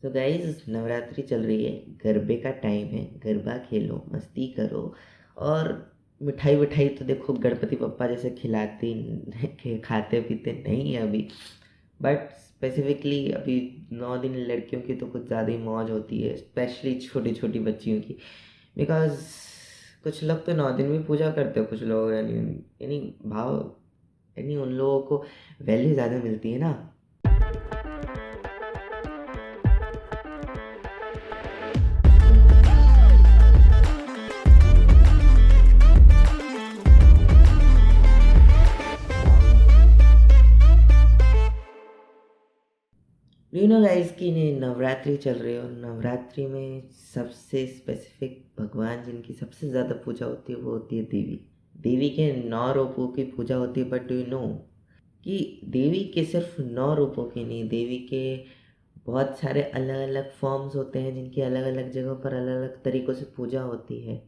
तो गाइज नवरात्रि चल रही है, गरबे का टाइम है, गरबा खेलो, मस्ती करो। और मिठाई विठाई तो देखो गणपति पप्पा जैसे खिलाते खाते पीते नहीं है अभी। बट स्पेसिफिकली अभी 9 दिन लड़कियों की तो कुछ ज़्यादा ही मौज होती है, स्पेशली छोटी छोटी बच्चियों की। बिकॉज कुछ लोग तो 9 दिन भी पूजा करते हो, कुछ लोग यानी भाव यानी उन लोगों को वैल्यू ज़्यादा मिलती है ना। यू नो गाइस कि नहीं, नवरात्रि चल रही है और नवरात्रि में सबसे स्पेसिफिक भगवान जिनकी सबसे ज़्यादा पूजा होती है वो होती है देवी। देवी के 9 रूपों की पूजा होती है। बट डू यू नो कि देवी के सिर्फ 9 रूपों की नहीं, देवी के बहुत सारे अलग अलग फॉर्म्स होते हैं जिनकी अलग अलग जगहों पर अलग अलग तरीक़ों से पूजा होती है।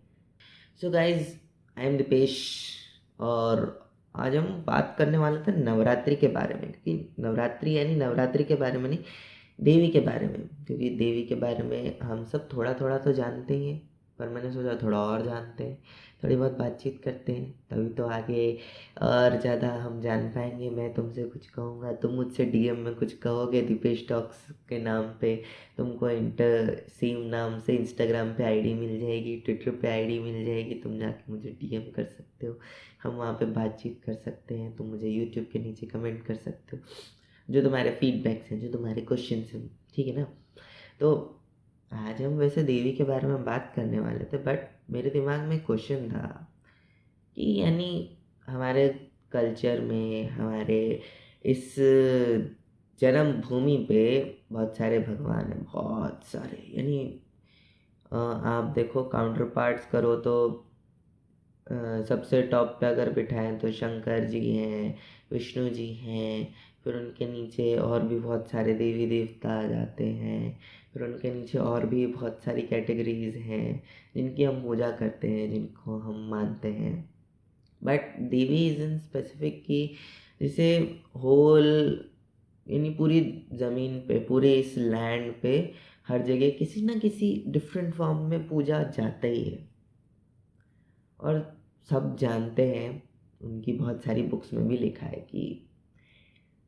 So guys, I am Deepesh और आज हम बात करने वाले थे नवरात्रि के बारे में, क्योंकि नवरात्रि यानी नवरात्रि के बारे में नहीं, देवी के बारे में। क्योंकि देवी के बारे में हम सब थोड़ा थोड़ा तो जानते ही हैं, पर मैंने सोचा थोड़ा और जानते हैं, थोड़ी बहुत बातचीत करते हैं, तभी तो आगे और ज़्यादा हम जान पाएंगे। मैं तुमसे कुछ कहूँगा, तुम मुझसे डीएम में कुछ कहोगे दीपेश टॉक्स के नाम पे। तुमको सेम नाम से इंस्टाग्राम पे आईडी मिल जाएगी, ट्विटर पे आईडी मिल जाएगी, तुम जाके मुझे डीएम कर सकते हो, हम वहाँ पे बातचीत कर सकते हैं। तुम मुझे यूट्यूब के नीचे कमेंट कर सकते हो, जो तुम्हारे फीडबैक्स हैं, जो तुम्हारे क्वेश्चन हैं, ठीक है ना। तो आज हम वैसे देवी के बारे में बात करने वाले थे, बट मेरे दिमाग में क्वेश्चन था कि यानी हमारे कल्चर में, हमारे इस जन्मभूमि पे बहुत सारे भगवान हैं, बहुत सारे। यानी आप देखो काउंटर पार्ट्स करो तो सबसे टॉप पे अगर बिठाएं तो शंकर जी हैं, विष्णु जी हैं, फिर उनके नीचे और भी बहुत सारे देवी देवता आ जाते हैं, फिर उनके नीचे और भी बहुत सारी कैटेगरीज हैं जिनकी हम पूजा करते हैं, जिनको हम मानते हैं। But Devi is in specific कि जिसे होल यानी पूरी ज़मीन पे, पूरे इस लैंड पे हर जगह किसी ना किसी डिफरेंट फॉर्म में पूजा जाता ही है। और सब जानते हैं, उनकी बहुत सारी बुक्स में भी लिखा है कि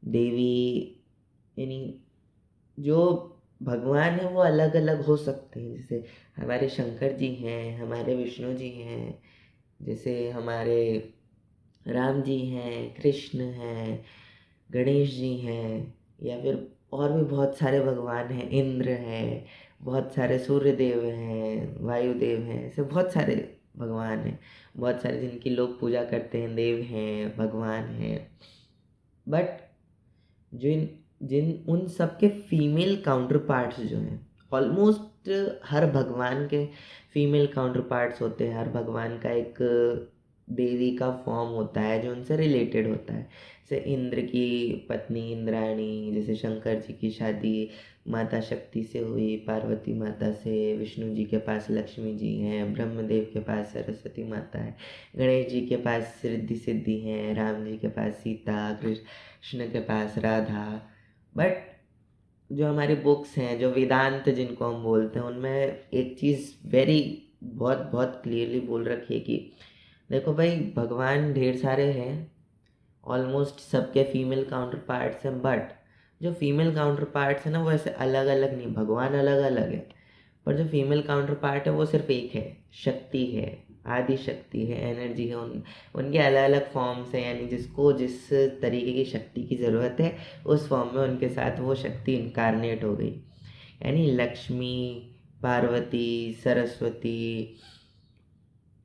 देवी यानी जो भगवान है वो अलग अलग हो सकते हैं। जैसे हमारे शंकर जी हैं, हमारे विष्णु जी हैं, जैसे हमारे राम जी हैं, कृष्ण हैं, गणेश जी हैं, या फिर और भी बहुत सारे भगवान हैं, इंद्र हैं, बहुत सारे सूर्य देव हैं, वायुदेव हैं, ऐसे बहुत सारे भगवान हैं, बहुत सारे जिनकी लोग पूजा करते हैं, देव हैं, भगवान हैं। बट जिन जिन उन सब के फीमेल काउंटर पार्ट्स जो हैं, ऑलमोस्ट हर भगवान के फीमेल काउंटर पार्ट्स होते हैं। हर भगवान का एक देवी का फॉर्म होता है जो उनसे रिलेटेड होता है। जैसे इंद्र की पत्नी इंद्राणी, जैसे शंकर जी की शादी माता शक्ति से हुई, पार्वती माता से। विष्णु जी के पास लक्ष्मी जी हैं, ब्रह्मदेव के पास सरस्वती माता है, गणेश जी के पास रिद्धि सिद्धि हैं, राम जी के पास सीता, कृष्ण के पास राधा। बट जो हमारी बुक्स हैं, जो वेदांत जिनको हम बोलते हैं, उनमें एक चीज़ बहुत बहुत क्लियरली बोल रखी है कि देखो भाई, भगवान ढेर सारे हैं, ऑलमोस्ट सबके फीमेल काउंटर पार्ट्स हैं। बट जो फीमेल काउंटर पार्ट्स हैं ना, वो ऐसे अलग अलग नहीं, भगवान अलग अलग है, पर जो फीमेल काउंटर पार्ट है वो सिर्फ एक है, शक्ति है, आदि शक्ति है, एनर्जी है। उनके अलग अलग फॉर्म्स हैं, यानी जिसको जिस तरीके की शक्ति की ज़रूरत है उस फॉर्म में उनके साथ वो शक्ति इनकारनेट हो गई। यानी लक्ष्मी, पार्वती, सरस्वती,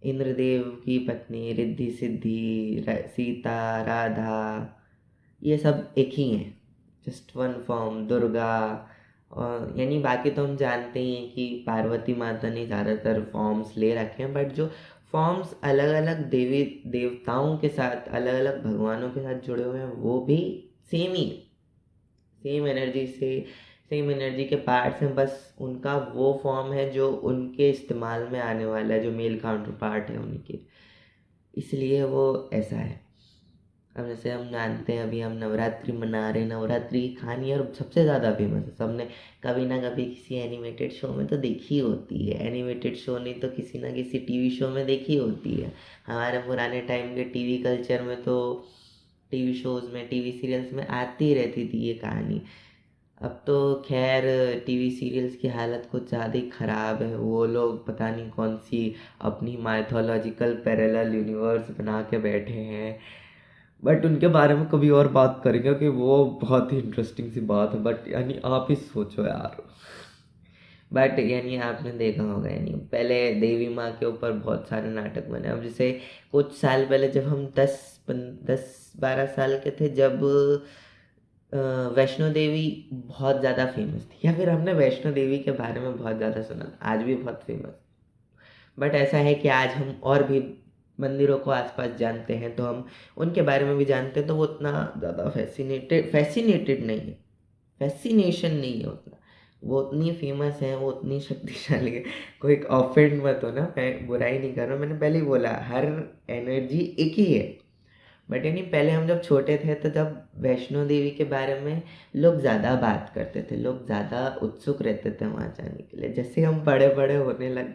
इंद्रदेव की पत्नी रिद्धि सिद्धि, सीता, राधा, ये सब एक ही हैं, जस्ट वन फॉर्म, दुर्गा। और यानी बाकी तो हम जानते ही हैं कि पार्वती माता ने ज़्यादातर फॉर्म्स ले रखे हैं, बट जो फॉर्म्स अलग अलग देवी देवताओं के साथ, अलग अलग भगवानों के साथ जुड़े हुए हैं, वो भी सेम ही, सेम एनर्जी से, सेम एनर्जी के पार्ट्स हैं, बस उनका वो फॉर्म है जो उनके इस्तेमाल में आने वाला है, जो मेल काउंटर पार्ट है उनके, इसलिए वो ऐसा है। अब जैसे हम जानते हैं अभी हम नवरात्रि मना रहे हैं, नवरात्रि की कहानी और सबसे ज़्यादा फेमस है, सबने कभी ना कभी किसी एनिमेटेड शो में तो देखी होती है, एनिमेटेड शो नहीं तो किसी ना किसी टीवी शो में देखी होती है। हमारे पुराने टाइम के टीवी कल्चर में तो टीवी शोज़ में, टीवी सीरियल्स में आती रहती थी ये कहानी। अब तो खैर टीवी सीरियल्स की हालत कुछ ज़्यादा ही ख़राब है, वो लोग पता नहीं कौन सी अपनी माइथोलॉजिकल पैरेलल यूनिवर्स बना के बैठे हैं, बट उनके बारे में कभी और बात करेंगे कि वो बहुत ही इंटरेस्टिंग सी बात है। बट यानी आप ही सोचो यार, बट यानी आपने देखा होगा यानी पहले देवी माँ के ऊपर बहुत सारे नाटक बने। अब जैसे कुछ साल पहले जब हम 10-12 साल के थे, जब वैष्णो देवी बहुत ज़्यादा फेमस थी, या फिर हमने वैष्णो देवी के बारे में बहुत ज़्यादा सुना, आज भी बहुत फेमस। बट ऐसा है कि आज हम और भी मंदिरों को आसपास जानते हैं, तो हम उनके बारे में भी जानते हैं, तो वो उतना ज़्यादा फैसिनेटेड नहीं है, फैसिनेशन नहीं है उतना। वो उतनी फेमस है, वो उतनी शक्तिशाली है। कोई ऑफेंड मत हो ना, मैं बुराई नहीं कर रहा हूँ, मैंने पहले ही बोला हर एनर्जी एक ही है। बट यानी पहले हम जब छोटे थे तो जब वैष्णो देवी के बारे में लोग ज़्यादा बात करते थे, लोग ज़्यादा उत्सुक रहते थे वहाँ जाने के लिए। जैसे हम बड़े बड़े होने लगे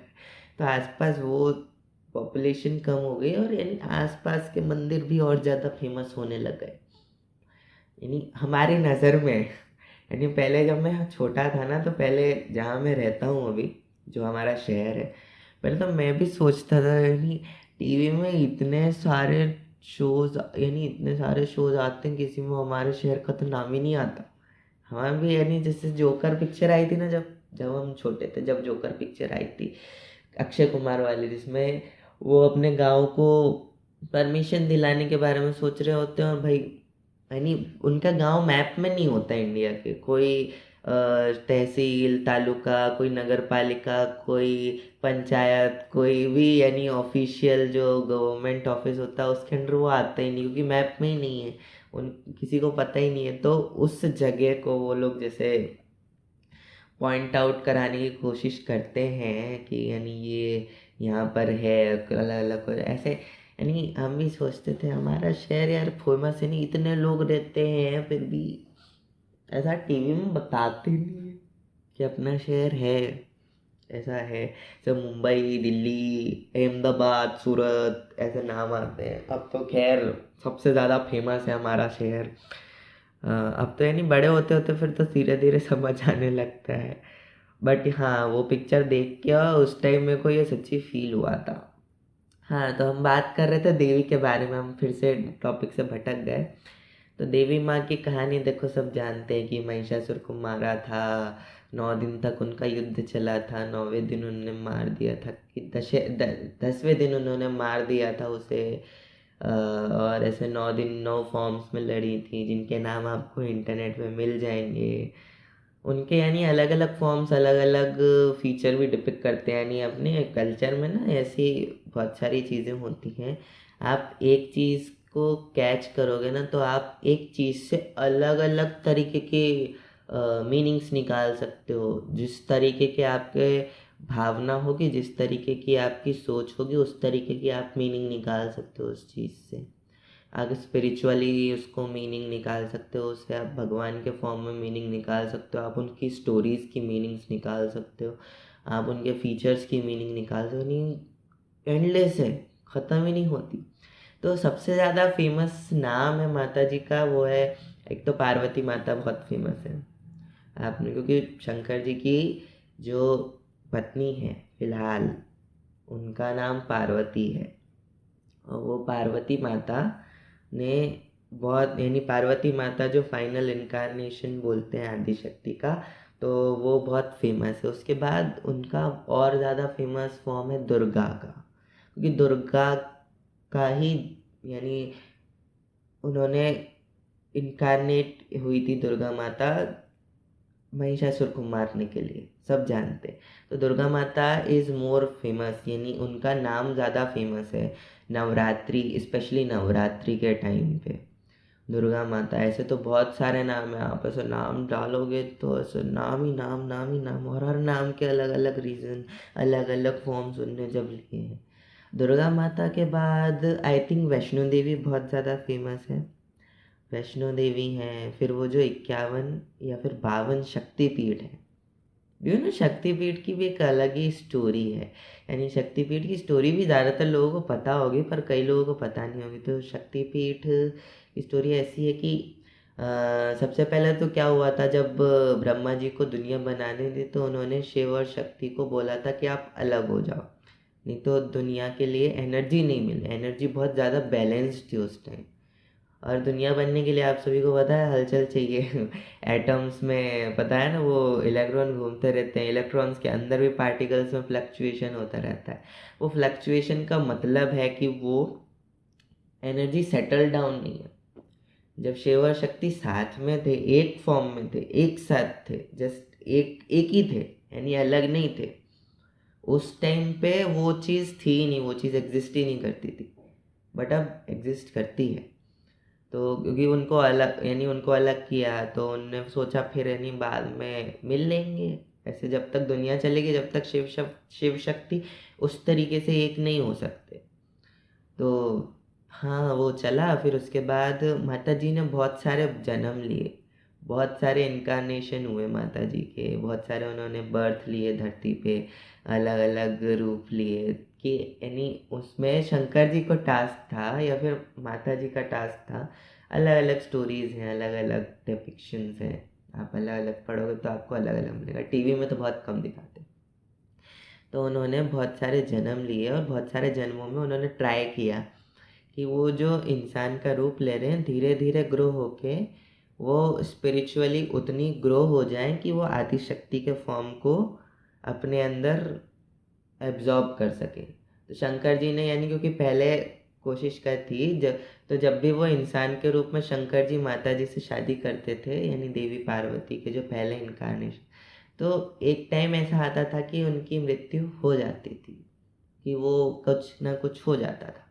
तो आसपास वो पॉपुलेशन कम हो गई और यानी आसपास के मंदिर भी और ज़्यादा फेमस होने लग गए, यानी हमारी नज़र में। यानी पहले जब मैं छोटा था ना, तो पहले जहाँ मैं रहता हूँ अभी, जो हमारा शहर है, पहले तो मैं भी सोचता था यानी टीवी में इतने सारे शोज़, यानी इतने सारे शोज़ आते हैं, किसी में हमारे शहर का तो नाम ही नहीं आता। हमारे भी यानी जैसे जोकर पिक्चर आई थी ना, जब जब हम छोटे थे, जब जोकर पिक्चर आई थी अक्षय कुमार वाली, जिसमें वो अपने गांव को परमिशन दिलाने के बारे में सोच रहे होते हैं, और भाई यानी उनका गांव मैप में नहीं होता इंडिया के, कोई तहसील तालुका, कोई नगर पालिका, कोई पंचायत, कोई भी यानी ऑफिशियल जो गवर्नमेंट ऑफिस होता है उसके अंडर वो आता ही नहीं, क्योंकि मैप में ही नहीं है, उन किसी को पता ही नहीं है। तो उस जगह को वो लोग जैसे पॉइंट आउट कराने की कोशिश करते हैं कि यानी ये यहाँ पर है, अलग अलग ऐसे। यानी हम भी सोचते थे हमारा शहर यार फेमस है, नहीं इतने लोग रहते हैं, फिर भी ऐसा टीवी में बताते नहीं है कि अपना शहर है, ऐसा है। जब मुंबई, दिल्ली, अहमदाबाद, सूरत ऐसे नाम आते हैं। अब तो खैर सबसे ज़्यादा फेमस है हमारा शहर। अब तो यानी बड़े होते होते फिर तो धीरे धीरे समझ आने लगता है। बट हाँ, वो पिक्चर देख के उस टाइम मेरे को ये सच्ची फील हुआ था। हाँ, तो हम बात कर रहे थे देवी के बारे में, हम फिर से टॉपिक से भटक गए। तो देवी माँ की कहानी देखो, सब जानते हैं कि महिषासुर को मारा था, 9 दिन तक उनका युद्ध चला था, 9वें दिन उन्होंने मार दिया था, कि 10वें दिन उन्होंने मार दिया था उसे। और ऐसे 9 दिन 9 फॉर्म्स में लड़ी थी, जिनके नाम आपको इंटरनेट पे मिल जाएंगे। उनके यानी अलग अलग फॉर्म्स, अलग अलग फीचर भी डिपिक्ट करते हैं। यानी अपने कल्चर में ना ऐसी बहुत सारी चीज़ें होती हैं, आप एक चीज़ को कैच करोगे ना, तो आप एक चीज़ से अलग अलग तरीके के मीनिंग्स निकाल सकते हो। जिस तरीके के आपके भावना होगी, जिस तरीके की आपकी सोच होगी, उस तरीके की आप मीनिंग निकाल सकते हो उस चीज़ से। आप स्पिरिचुअली उसको मीनिंग निकाल सकते हो, उससे आप भगवान के फॉर्म में मीनिंग निकाल सकते हो, आप उनकी स्टोरीज़ की मीनिंग्स निकाल सकते हो, आप उनके फीचर्स की मीनिंग निकाल सकते हो। नहीं, एंडलेस है, ख़त्म ही नहीं होती। तो सबसे ज़्यादा फेमस नाम है माता जी का, वो है एक तो पार्वती माता बहुत फेमस है आपने, क्योंकि शंकर जी की जो पत्नी है फिलहाल, उनका नाम पार्वती है। और वो पार्वती माता ने बहुत, यानी पार्वती माता जो फाइनल इनकारनेशन बोलते हैं आदिशक्ति का, तो वो बहुत फेमस है। उसके बाद उनका और ज़्यादा फेमस फॉर्म है दुर्गा का, क्योंकि दुर्गा का ही यानी उन्होंने इनकारनेट हुई थी दुर्गा माता महिषासुर को मारने के लिए, सब जानते हैं। तो दुर्गा माता इज़ मोर फेमस, यानी उनका नाम ज़्यादा फेमस है नवरात्रि, स्पेशली नवरात्रि के टाइम पे। दुर्गा माता, ऐसे तो बहुत सारे नाम हैं, आप ऐसे नाम डालोगे तो ऐसे नाम ही नाम, नाम ही नाम, और हर नाम के अलग अलग रीज़न, अलग अलग फॉर्म्स उनने जब लिए हैं। दुर्गा माता के बाद आई थिंक वैष्णो देवी बहुत ज़्यादा फेमस है। वैष्णो देवी हैं, फिर वो जो 51 या फिर 52 शक्तिपीठ है। यू नो शक्तिपीठ की भी एक अलग ही स्टोरी है। यानी शक्तिपीठ की स्टोरी भी ज़्यादातर लोगों को पता होगी, पर कई लोगों को पता नहीं होगी। तो शक्तिपीठ की स्टोरी ऐसी है कि सबसे पहले तो क्या हुआ था, जब ब्रह्मा जी को दुनिया बनाने दी तो उन्होंने शिव और शक्ति को बोला था कि आप अलग हो जाओ, नहीं तो दुनिया के लिए एनर्जी नहीं मिले। एनर्जी बहुत ज़्यादा बैलेंस्ड थी उस टाइम, और दुनिया बनने के लिए आप सभी को पता है हलचल चाहिए। एटम्स में पता है ना, वो इलेक्ट्रॉन घूमते रहते हैं, इलेक्ट्रॉन्स के अंदर भी पार्टिकल्स में फ्लक्चुएशन होता रहता है। वो फ्लक्चुएशन का मतलब है कि वो एनर्जी सेटल डाउन नहीं है। जब शिव और शक्ति साथ में थे, एक फॉर्म में थे, एक साथ थे, जस्ट एक एक ही थे, यानी अलग नहीं थे, उस टाइम पे वो चीज़ थी ही नहीं, वो चीज़ एग्जिस्ट ही नहीं करती थी। बट अब एग्जिस्ट करती है। तो क्योंकि उनको अलग, यानी उनको अलग किया, तो उनने सोचा फिर यानी बाद में मिल लेंगे। ऐसे जब तक दुनिया चलेगी, जब तक शिव शक्ति उस तरीके से एक नहीं हो सकते। तो हाँ, वो चला। फिर उसके बाद माता जी ने बहुत सारे जन्म लिए, बहुत सारे इनकारनेशन हुए माता जी के, बहुत सारे उन्होंने बर्थ लिए धरती पे, अलग अलग रूप लिए। कि यानी उसमें शंकर जी को टास्क था या फिर माता जी का टास्क था। अलग अलग स्टोरीज हैं, अलग अलग डिपिक्शंस हैं। आप अलग अलग पढ़ोगे तो आपको अलग अलग मिलेगा, टीवी में तो बहुत कम दिखाते। तो उन्होंने बहुत सारे जन्म लिए और बहुत सारे जन्मों में उन्होंने ट्राई किया कि वो जो इंसान का रूप ले रहे हैं धीरे धीरे ग्रो होके वो स्पिरिचुअली उतनी ग्रो हो जाए कि वो आदि शक्ति के फॉर्म को अपने अंदर एब्जॉर्ब कर सके। तो शंकर जी ने, यानी क्योंकि पहले कोशिश कर थी तो जब भी वो इंसान के रूप में शंकर जी माता जी से शादी करते थे, यानी देवी पार्वती के जो पहले इनकारनेशन, तो एक टाइम ऐसा आता था कि उनकी मृत्यु हो जाती थी, कि वो कुछ ना कुछ हो जाता था।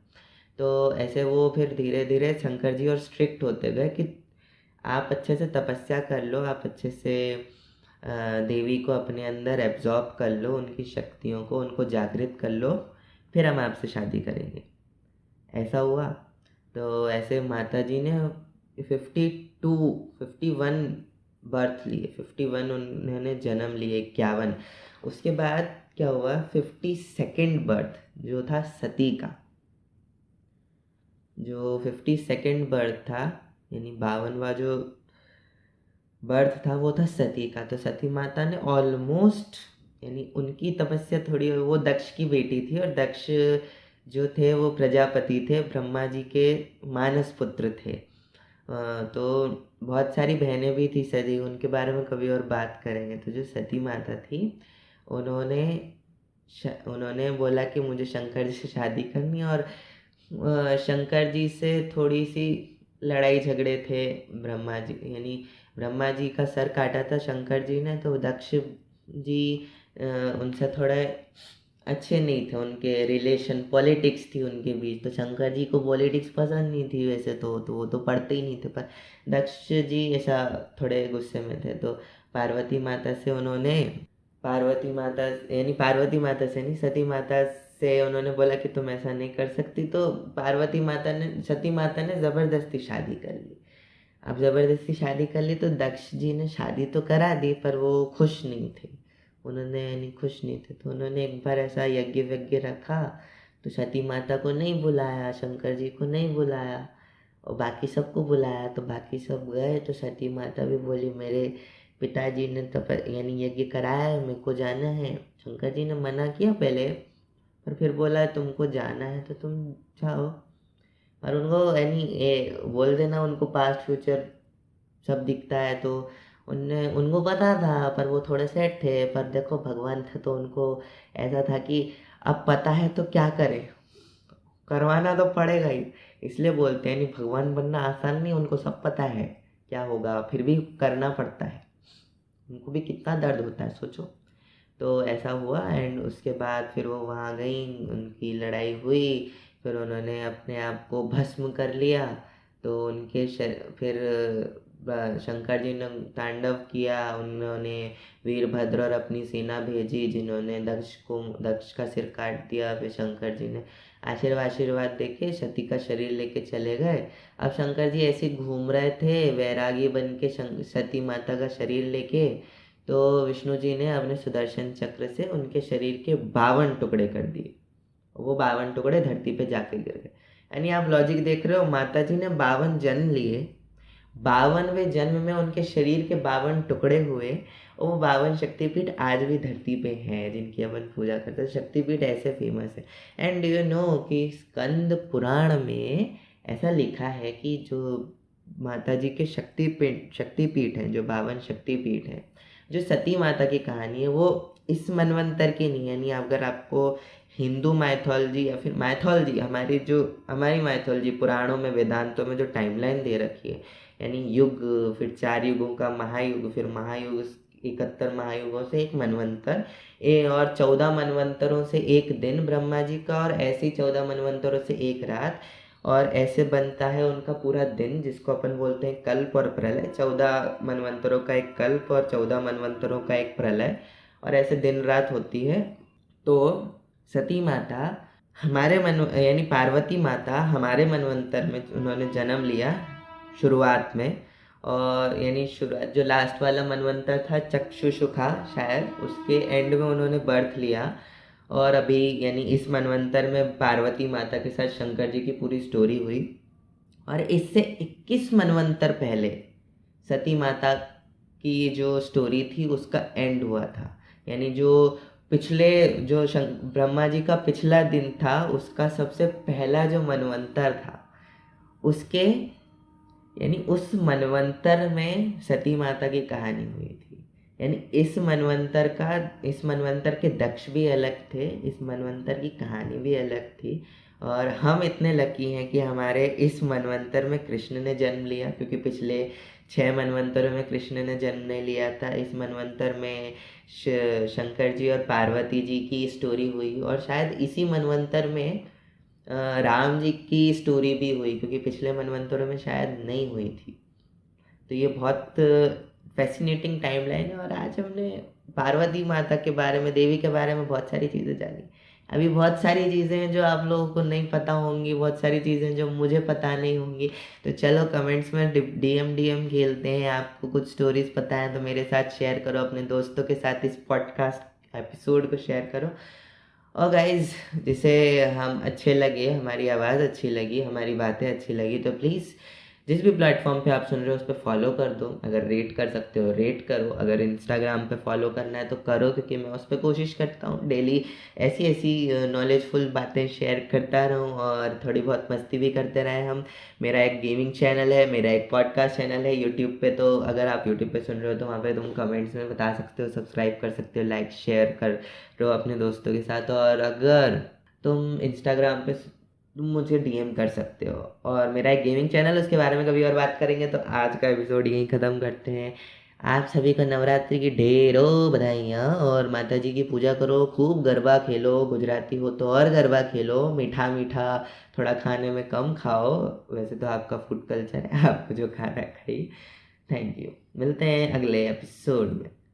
तो ऐसे वो फिर धीरे धीरे शंकर जी और स्ट्रिक्ट होते गए कि आप अच्छे से तपस्या कर लो, आप अच्छे से देवी को अपने अंदर एब्जॉर्ब कर लो, उनकी शक्तियों को, उनको जागृत कर लो, फिर हम आपसे शादी करेंगे। ऐसा हुआ। तो ऐसे माता जी ने 51 बर्थ लिए, 51 उन्होंने जन्म लिए, 51। उसके बाद क्या हुआ, 52nd बर्थ जो था सती का, जो 52nd बर्थ था, यानी 52वां जो बर्थ था वो था सती का। तो सती माता ने ऑलमोस्ट, यानी उनकी तपस्या थोड़ी, वो दक्ष की बेटी थी, और दक्ष जो थे वो प्रजापति थे, ब्रह्मा जी के मानस पुत्र थे। तो बहुत सारी बहनें भी थी सती, उनके बारे में कभी और बात करेंगे। तो जो सती माता थी, उन्होंने उन्होंने बोला कि मुझे शंकर जी से शादी करनी है, और शंकर जी से थोड़ी सी लड़ाई झगड़े थे ब्रह्मा जी, यानी ब्रह्मा जी का सर काटा था शंकर जी ने, तो दक्ष जी उनसे थोड़े अच्छे नहीं थे, उनके रिलेशन, पॉलिटिक्स थी उनके बीच। तो शंकर जी को पॉलिटिक्स पसंद नहीं थी वैसे तो वो तो पढ़ते ही नहीं थे, पर दक्ष जी ऐसा थोड़े गुस्से में थे। तो पार्वती माता से उन्होंने, पार्वती माता, यानी पार्वती माता से नहीं, सती माता से उन्होंने बोला कि तुम ऐसा नहीं कर सकती। तो पार्वती माता ने, सती माता ने ज़बरदस्ती शादी कर ली। अब ज़बरदस्ती शादी कर ली तो दक्ष जी ने शादी तो करा दी, पर वो खुश नहीं थे, उन्होंने यानी खुश नहीं थे। तो उन्होंने एक बार ऐसा यज्ञ वज्ञ रखा, तो सती माता को नहीं बुलाया, शंकर जी को नहीं बुलाया, और बाकी सबको बुलाया। तो बाकी सब गए, तो सती माता भी बोली मेरे पिताजी ने यानी यज्ञ कराया है, मेरे को जाना है। शंकर जी ने मना किया पहले, पर फिर बोला तुमको जाना है तो तुम जाओ। और उनको यानी बोल देना, उनको पास्ट फ्यूचर सब दिखता है, तो उनने, उनको पता था, पर वो थोड़े सेट थे। पर देखो भगवान थे तो उनको ऐसा था कि अब पता है तो क्या करें, करवाना तो पड़ेगा ही। इसलिए बोलते हैं नहीं, भगवान बनना आसान नहीं, उनको सब पता है क्या होगा, फिर भी करना पड़ता है। उनको भी कितना दर्द होता है सोचो। तो ऐसा हुआ, एंड उसके बाद फिर वो वहाँ गई, उनकी लड़ाई हुई, फिर उन्होंने अपने आप को भस्म कर लिया। तो उनके फिर शंकर जी ने तांडव किया, उन्होंने वीरभद्र और अपनी सेना भेजी, जिन्होंने दक्ष का सिर काट दिया। फिर शंकर जी ने आशीर्वाद देके सती का शरीर लेके चले गए। अब शंकर जी ऐसे घूम रहे थे वैरागी बन के सती माता का शरीर लेके, तो विष्णु जी ने अपने सुदर्शन चक्र से उनके शरीर के 52 टुकड़े कर दिए। वो 52 टुकड़े धरती पे जाके गिर गए। यानी आप लॉजिक देख रहे हो, माता जी ने 52 जन्म लिए, 52वें जन्म में उनके शरीर के 52 टुकड़े हुए, और वो 52 शक्तिपीठ आज भी धरती पे हैं जिनकी अपन पूजा करते हैं। शक्तिपीठ ऐसे फेमस है। एंड यू नो कि स्कंद पुराण में ऐसा लिखा है कि जो माता जी के शक्तिपीठ हैं, जो 52 शक्तिपीठ हैं, जो सती माता की कहानी है वो इस मनवंतर की नहीं है। यानी अगर आपको हिंदू माइथोलॉजी या फिर माइथोलॉजी हमारी माइथोलॉजी पुराणों में वेदांतों में जो टाइमलाइन दे रखी है, यानी युग, फिर 4 युगों का महायुग, फिर महायुग, 71 महायुगों से एक मनवंतर, और 14 मनवंतरों से एक दिन ब्रह्मा जी का, और ऐसे ही 14 मनवंतरों से एक रात, और ऐसे बनता है उनका पूरा दिन, जिसको अपन बोलते हैं कल्प और प्रलय। 14 मनवंतरों का एक कल्प और 14 मनवंतरों का एक प्रलय, और ऐसे दिन रात होती है। तो सती माता यानी पार्वती माता हमारे मनवंतर में उन्होंने जन्म लिया शुरुआत में, और यानी शुरुआत जो लास्ट वाला मनवंतर था चक्षुषुखा शायद, उसके एंड में उन्होंने बर्थ लिया। और अभी यानी इस मनवंतर में पार्वती माता के साथ शंकर जी की पूरी स्टोरी हुई, और इससे 21 मनवंतर पहले सती माता की जो स्टोरी थी उसका एंड हुआ था। यानी जो पिछले ब्रह्मा जी का पिछला दिन था, उसका सबसे पहला जो मनवंतर था, उसके यानी उस मनवंतर में सती माता की कहानी हुई थी। यानी इस मनवंतर के दक्ष भी अलग थे, इस मनवंतर की कहानी भी अलग थी। और हम इतने लकी हैं कि हमारे इस मनवंतर में कृष्ण ने जन्म लिया, क्योंकि पिछले 6 मनवंतरों में कृष्ण ने जन्म नहीं लिया था। इस मनवंतर में शंकर जी और पार्वती जी की स्टोरी हुई, और शायद इसी मनवंतर में राम जी की स्टोरी भी हुई, क्योंकि पिछले मनवंतरों में शायद नहीं हुई थी। तो ये बहुत फैसिनेटिंग टाइमलाइन है। और आज हमने पार्वती माता के बारे में, देवी के बारे में बहुत सारी चीज़ें जानी। अभी बहुत सारी चीज़ें हैं जो आप लोगों को नहीं पता होंगी, बहुत सारी चीज़ें जो मुझे पता नहीं होंगी। तो चलो कमेंट्स में डीएम खेलते हैं। आपको कुछ स्टोरीज पता है तो मेरे साथ शेयर करो, अपने दोस्तों के साथ इस पॉडकास्ट एपिसोड को शेयर करो। और गाइज़, जिसे हम अच्छे लगे, हमारी आवाज़ अच्छी लगी, हमारी बातें अच्छी लगी, तो प्लीज़ जिस भी प्लेटफॉर्म पे आप सुन रहे हो उस पर फॉलो कर दो। अगर रेट कर सकते हो रेट करो, अगर इंस्टाग्राम पे फॉलो करना है तो करो, क्योंकि मैं उस पर कोशिश करता हूँ डेली ऐसी नॉलेजफुल बातें शेयर करता रहूँ, और थोड़ी बहुत मस्ती भी करते रहे हम। मेरा एक गेमिंग चैनल है, मेरा एक पॉडकास्ट चैनल है यूट्यूब पे, तो अगर आप यूट्यूब पे सुन रहे हो तो वहाँ पे तुम कमेंट्स में बता सकते हो, सब्सक्राइब कर सकते हो, लाइक शेयर कर रहो अपने दोस्तों के साथ। और अगर तुम इंस्टाग्राम पे तुम मुझे डीएम कर सकते हो। और मेरा एक गेमिंग चैनल, उसके बारे में कभी और बात करेंगे। तो आज का एपिसोड यहीं ख़त्म करते हैं। आप सभी को नवरात्रि की ढेरों बधाइयाँ, और माता जी की पूजा करो, खूब गरबा खेलो, गुजराती हो तो और गरबा खेलो, मीठा मीठा थोड़ा खाने में कम खाओ, वैसे तो आपका फूड कल्चर है, आपको जो खाना है खाइए। थैंक यू, मिलते हैं अगले एपिसोड में।